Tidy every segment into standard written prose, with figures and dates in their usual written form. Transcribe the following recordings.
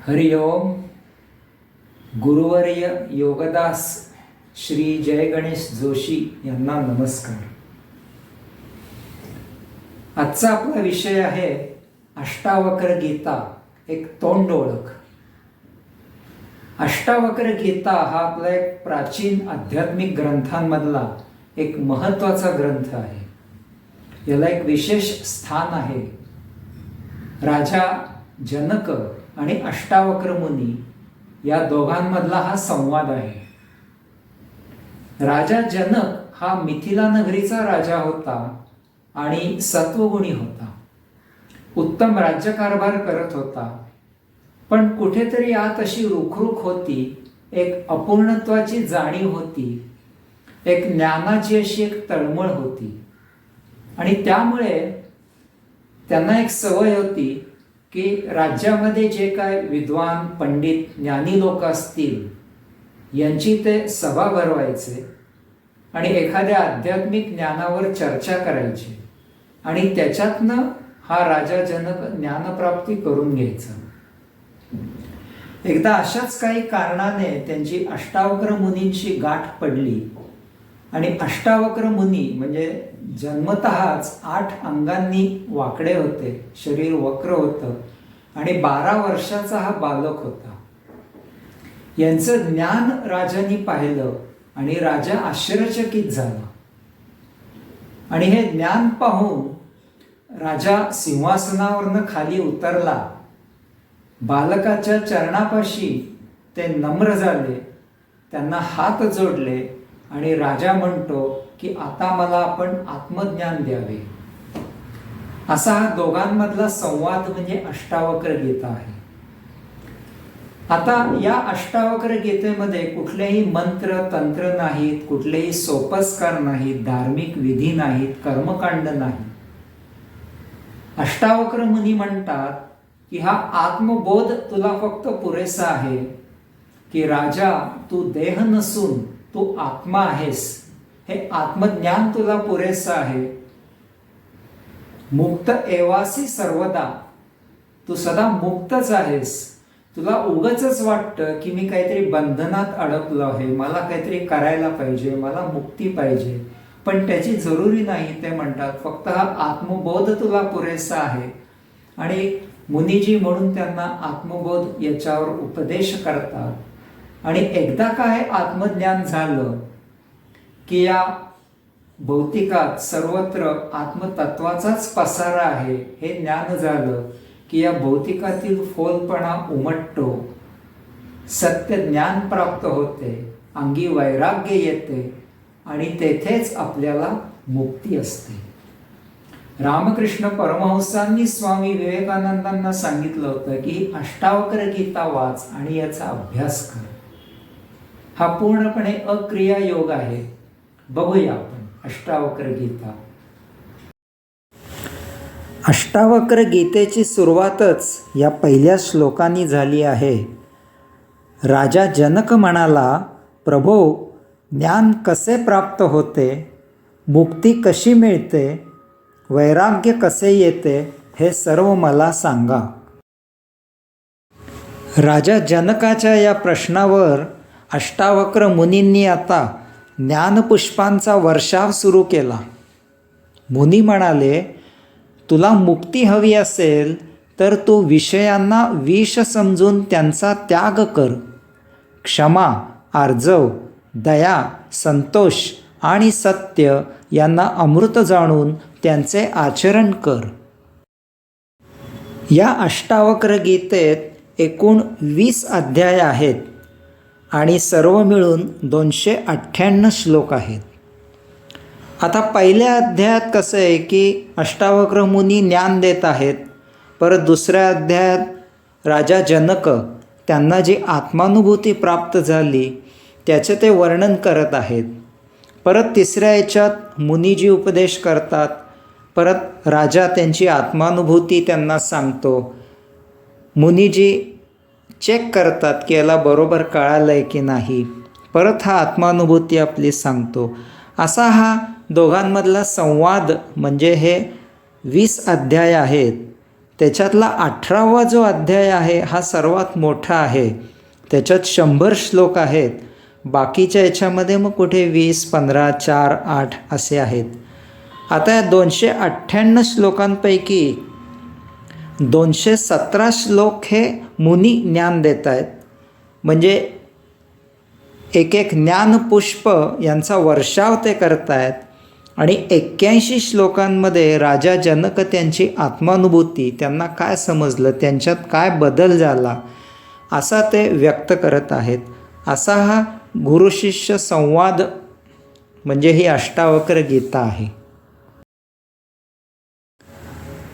हरि ओम. गुरुवर्य योगदास श्री जय गणेश जोशी यांना नमस्कार. आजचा आपला विषय आहे अष्टावक्र गीता, एक तोंड ओळख. अष्टावक्र गीता हा आपला एक प्राचीन आध्यात्मिक ग्रंथांमधला एक महत्त्वाचा ग्रंथ आहे. याला एक विशेष स्थान आहे. राजा जनक आणि अष्टावक्र मुनी या दोघांमधला हा संवाद आहे. राजा जनक हा मिथिला नगरीचा राजा होता आणि सत्वगुणी होता. उत्तम राज्यकारभार करत होता. पण कुठेतरी आत अशी रुखरुख होती, एक अपूर्णत्वाची जाणीव होती, एक ज्ञानाची अशी एक तळमळ होती. आणि त्यामुळे त्यांना एक सवय होती की राज्यामध्ये जे काय विद्वान पंडित ज्ञानी लोक असतील यांची ते सभा भरवायचे आणि एखाद्या आध्यात्मिक ज्ञानावर चर्चा करायची आणि त्याच्यातनं हा राजा जनक ज्ञानप्राप्ती करून घ्यायचा. एकदा अशाच काही कारणाने त्यांची अष्टावक्र मुनींची गाठ पडली आणि अष्टावक्र मुनी म्हणजे जन्मतःच 8 अंगांनी वाकडे होते, शरीर वक्र होतं आणि 12 वर्षाचा हा बालक होता. यांचं ज्ञान राजांनी पाहिलं आणि राजा आश्चर्यचकित झाला. आणि हे ज्ञान पाहून राजा सिंहासनावरनं खाली उतरला. बालकाच्या चरणापाशी ते नम्र झाले, त्यांना हात जोडले आणि राजा म्हणतो की आता मला आपण आत्मज्ञान द्यावे. असा हा दोघांमधला संवाद म्हणजे अष्टावक्र गीता आहे. आता या अष्टावक्र गीतेमध्ये कुठलेही मंत्र तंत्र नाहीत, कुठलेही सोपस्कार नाहीत, धार्मिक विधी नाहीत, कर्मकांड नाही. अष्टावक्र मुनी म्हणतात की हा आत्मबोध तुला फक्त पुरेसा आहे की राजा तू देह नसून तू आत्मा आहेस. हे आत्मज्ञान तुला पुरेसं आहे. मुक्त एवासी सर्वदा, तू सदा मुक्तच आहेस. तुला उगाचच वाटतं की मी काहीतरी बंधनात अडकलो आहे, मला काहीतरी करायला पाहिजे, मला मुक्ती पाहिजे, पण त्याची जरुरी नाही. ते म्हणतात फक्त हा आत्मबोध तुला पुरेसा आहे. आणि मुनीजी म्हणून त्यांना आत्मबोध याच्यावर उपदेश करतात. आणि एकदा काय आत्मज्ञान झालं की या भौतिकात सर्वत्र आत्मतत्वाचाच पसारा आहे हे ज्ञान झालं की या भौतिकातील फोलपणा उमटतो, सत्य ज्ञान प्राप्त होते, अंगी वैराग्य येते आणि तेथेच आपल्याला मुक्ती असते. रामकृष्ण परमहंसांनी स्वामी विवेकानंदांना सांगितलं होतं की अष्टावक्र गीता वाच आणि याचा अभ्यास कर. हा पूर्णपणे अक्रिया योग आहे. बघूया आपण अष्टावक्र गीता. अष्टावक्र गीतेची सुरुवातच या पहिल्या श्लोकांनी झाली आहे. राजा जनक म्हणाला, प्रभो, ज्ञान कसे प्राप्त होते, मुक्ती कशी मिळते, वैराग्य कसे येते हे सर्व मला सांगा. राजा जनकाच्या या प्रश्नावर अष्टावक्र मुनींनी आता ज्ञानपुष्पांचा वर्षाव सुरू केला. मुनी म्हणाले, तुला मुक्ती हवी असेल तर तू विषयांना विष समजून त्यांचा त्याग कर. क्षमा, आर्जव, दया, संतोष आणि सत्य यांना अमृत जाणून त्यांचे आचरण कर. या अष्टावक्र गीतेत एकूण 20 अध्याय आहेत आणि सर्व मिळून 298 श्लोक आहेत. आता पहिल्या अध्यायात कसं आहे की अष्टावक्र मुनी ज्ञान देत आहेत. परत दुसऱ्या अध्यायात राजा जनक त्यांना जी आत्मानुभूती प्राप्त झाली त्याचे ते वर्णन करत आहेत. परत तिसऱ्या याच्यात मुनीजी उपदेश करतात. परत राजा त्यांची आत्मानुभूती त्यांना सांगतो. मुनीजी चेक करतात की याला बरोबर कळालं आहे की नाही. परत हा आत्मानुभूती आपली सांगतो. असा हा दोघांमधला संवाद म्हणजे हे 20 अध्याय आहेत त्याच्यातला 18वा जो अध्याय आहे हा सर्वात मोठा आहे. त्याच्यात 100 श्लोक आहेत. बाकीच्या याच्यामध्ये मग कुठे 20, 15, 4, 8 असे आहेत. आता या 298 श्लोकांपैकी 217 श्लोक हे मुनी ज्ञान देत आहेत. म्हणजे एक एक ज्ञानपुष्प यांचा वर्षाव ते करतायत. आणि 81 श्लोकांमध्ये राजा जनक त्यांची आत्मानुभूती, त्यांना काय समजलं, त्यांच्यात काय बदल झाला, असा ते व्यक्त करत आहेत. असा हा गुरुशिष्य संवाद म्हणजे ही अष्टावक्र गीता आहे.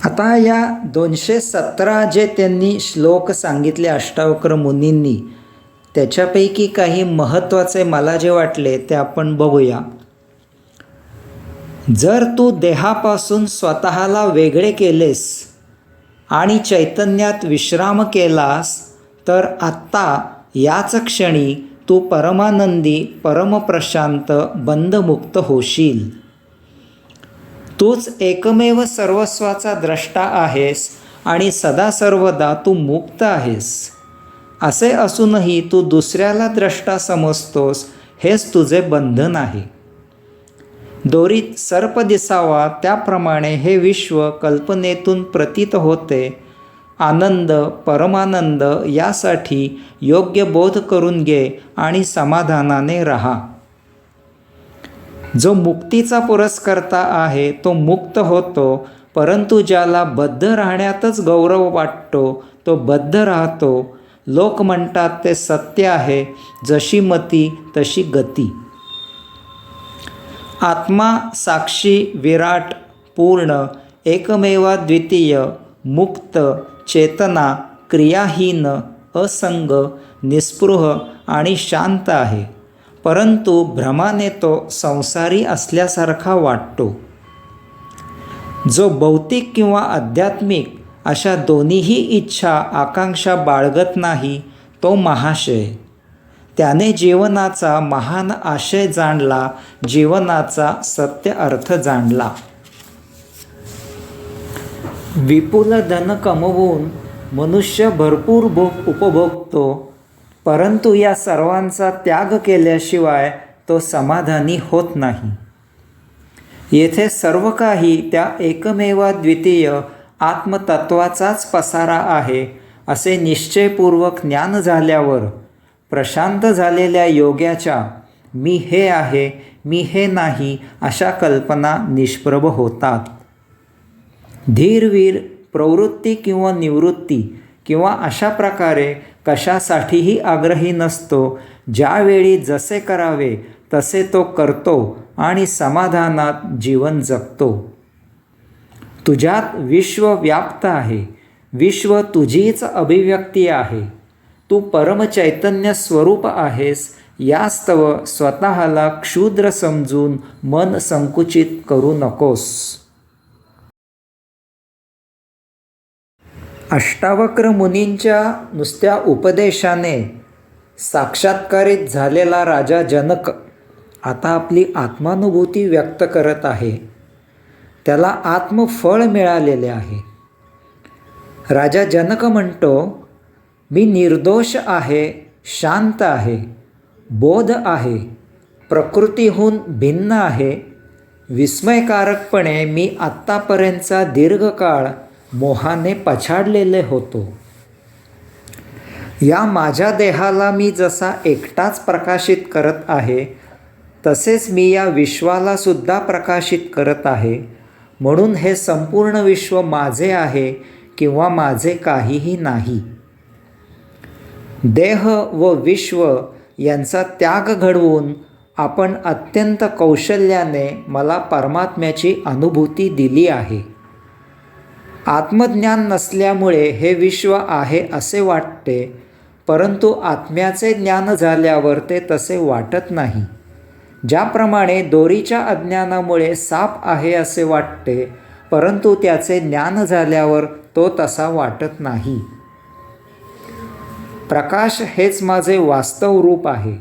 आता या 217 जे त्यांनी श्लोक सांगितले अष्टावक्र मुनींनी, त्याच्यापैकी काही महत्त्वाचे मला जे वाटले ते आपण बघूया. जर तू देहापासून स्वतःला वेगळे केलेस आणि चैतन्यात विश्राम केलास तर आत्ता याच क्षणी तू परमानंदी, परमप्रशांत, बंधमुक्त होशील. तूच एकमेव सर्वस्वाचा द्रष्टा आहेस आणि सदा सर्वदा तू मुक्त आहेस. असे असूनही तू दुसऱ्याला द्रष्टा समजतोस, हेच तुझे बंधन आहे. दोरीत सर्प दिसावा त्याप्रमाणे हे विश्व कल्पनेतून प्रतीत होते. आनंद, परमानंद यासाठी योग्य बोध करून घे आणि समाधानाने राहा. जो मुक्तीचा पुरस्कर्ता आहे तो मुक्त होतो, परंतु ज्याला बद्ध राहण्यातच गौरव वाटतो तो बद्ध राहतो. लोक म्हणतात ते सत्य आहे, जशी मती तशी गती. आत्मा साक्षी, विराट, पूर्ण, एकमेवाद्वितीय, मुक्त, चेतना, क्रियाहीन, असंग, निस्पृह आणि शांत आहे. परंतु भ्रमाने तो संसारी असल्यासारखा वाटतो. जो भौतिक किंवा आध्यात्मिक अशा दोन्हीही इच्छा आकांक्षा बाळगत नाही तो महाशय. त्याने जीवनाचा महान आशय जाणला, जीवनाचा सत्य अर्थ जाणला. विपुल धन कमवून मनुष्य भरपूर भोग उपभोगतो, परंतु या सर्वांचा त्याग केल्याशिवाय तो समाधानी होत नाही. येथे सर्व काही त्या एकमेवाद्वितीय आत्मतत्वाचाच पसारा आहे असे निश्चयपूर्वक ज्ञान झाल्यावर प्रशांत झालेल्या योग्याच्या मी हे आहे, मी हे नाही अशा कल्पना निष्प्रभ होतात. धीरवीर प्रवृत्ती किंवा निवृत्ती किंवा अशा प्रकारे कशासाठीही आग्रही नसतो. ज्यावेळी जसे करावे तसे तो करतो आणि समाधानात जीवन जगतो. तुझ्यात विश्व व्याप्त आहे. विश्व तुझीच अभिव्यक्ती आहे. तू परमचैतन्य स्वरूप आहेस. यास्तव स्वतःला क्षुद्र समजून मन संकुचित करू नकोस. अष्टावक्र मुनींच्या नुसत्या उपदेशाने साक्षात्कारित झालेला राजा जनक आता आपली आत्मानुभूती व्यक्त करत आहे. त्याला आत्मफळ मिळालेले आहे. राजा जनक म्हणतो, मी निर्दोष आहे, शांत आहे, बोध आहे, प्रकृतीहून भिन्न आहे. विस्मयकारकपणे मी आत्तापर्यंतचा दीर्घकाळ मोहाने पछाडलेले होतो. या माझ्या देहाला मी जसा एकटाच प्रकाशित करत आहे, तसेच मी या विश्वाला सुद्धा प्रकाशित करत आहे. म्हणून हे संपूर्ण विश्व माझे आहे किंवा माझे काहीही नाही. देह व विश्व यांचा त्याग घडवून आपण अत्यंत कौशल्याने मला परमात्म्याची अनुभूती दिली आहे. आत्मज्ञान नसल्यामुळे हे विश्व आहे असे वाटते, परंतु आत्म्याचे ज्ञान झाल्यावर ते तसे वाटत नाही. ज्याप्रमाणे दोरीच्या अज्ञानामुळे साप आहे असे वाटते, परंतु त्याचे ज्ञान झाल्यावर तो तसा वाटत नाही. प्रकाश हेच माझे वास्तव रूप आहे.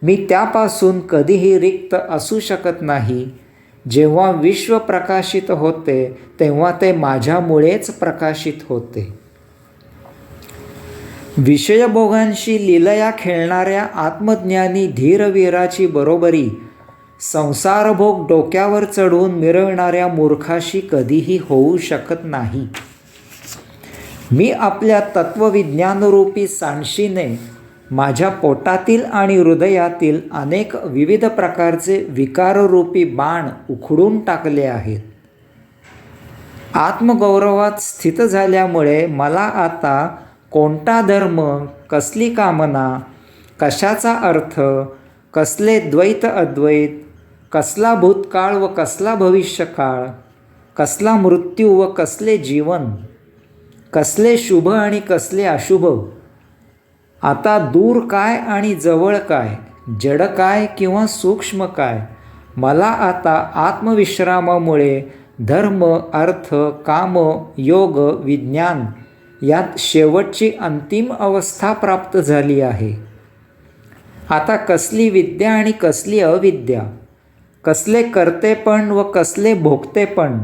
मी त्यापासून कधीही रिक्त असू शकत नाही. जेव्हा विश्व प्रकाशित होते तेव्हा ते माझ्यामुळेच प्रकाशित होते. विषयभोगांशी लीलया खेळणाऱ्या आत्मज्ञानी धीरवीराची बरोबरी संसारभोग डोक्यावर चढवून मिरविणाऱ्या मूर्खाशी कधीही होऊ शकत नाही. मी आपल्या तत्वविज्ञानरूपी सांडशीने माझ्या पोटातील आणि हृदयातील अनेक विविध प्रकारचे विकाररूपी बाण उखडून टाकले आहेत. आत्मगौरवात स्थित झाल्यामुळे मला आता कोणता धर्म, कसली कामना, कशाचा अर्थ, कसले द्वैत अद्वैत, कसला भूतकाळ व कसला भविष्यकाळ, कसला मृत्यू व कसले जीवन, कसले शुभ आणि कसले अशुभ, आता दूर काय आणि जवळ काय, जड काय किंवा सूक्ष्म काय, मला आता आत्मविश्रामामुळे धर्म, अर्थ, काम, योग, विज्ञान यात शेवटची अंतिम अवस्था प्राप्त झाली आहे. आता कसली विद्या आणि कसली अविद्या, कसले कर्तेपण व कसले भोगतेपण,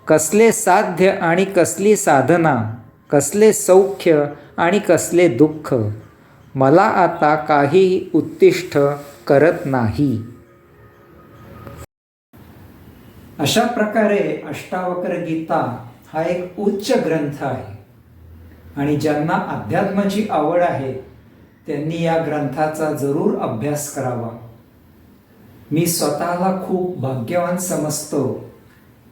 कसले साध्य आणि कसली साधना, कसले सौख्य आणि कसले दुःख, मला आता काहीही उत्तिष्ठ करत नाही. अशा प्रकारे अष्टावक्र गीता हा एक उच्च ग्रंथ आहे आणि ज्यांना अध्यात्माची आवड आहे त्यांनी या ग्रंथाचा जरूर अभ्यास करावा. मी स्वतःला खूप भाग्यवान समजतो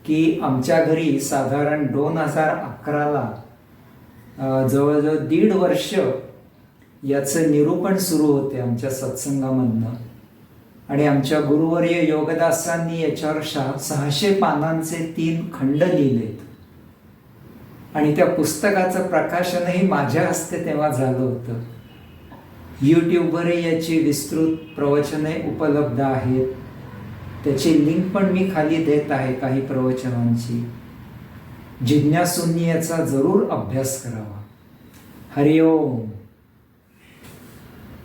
की आमच्या घरी साधारण 2011ला जवळजवळ 1.5 वर्ष याचं निरूपण सुरू होते आमच्या सत्संगामधनं आणि आमच्या गुरुवर्य योगदासांनी याच्यावर 600 पानांचे 3 खंड लिहिलेत आणि त्या पुस्तकाचं प्रकाशनही माझ्या हस्ते तेव्हा झालं होतं. यूट्यूबवरही याची विस्तृत प्रवचने उपलब्ध आहेत. त्याची लिंक पण मी खाली देत आहे काही प्रवचनांची. जिज्ञासूंनी याचा जरूर अभ्यास करावा. हरिओम.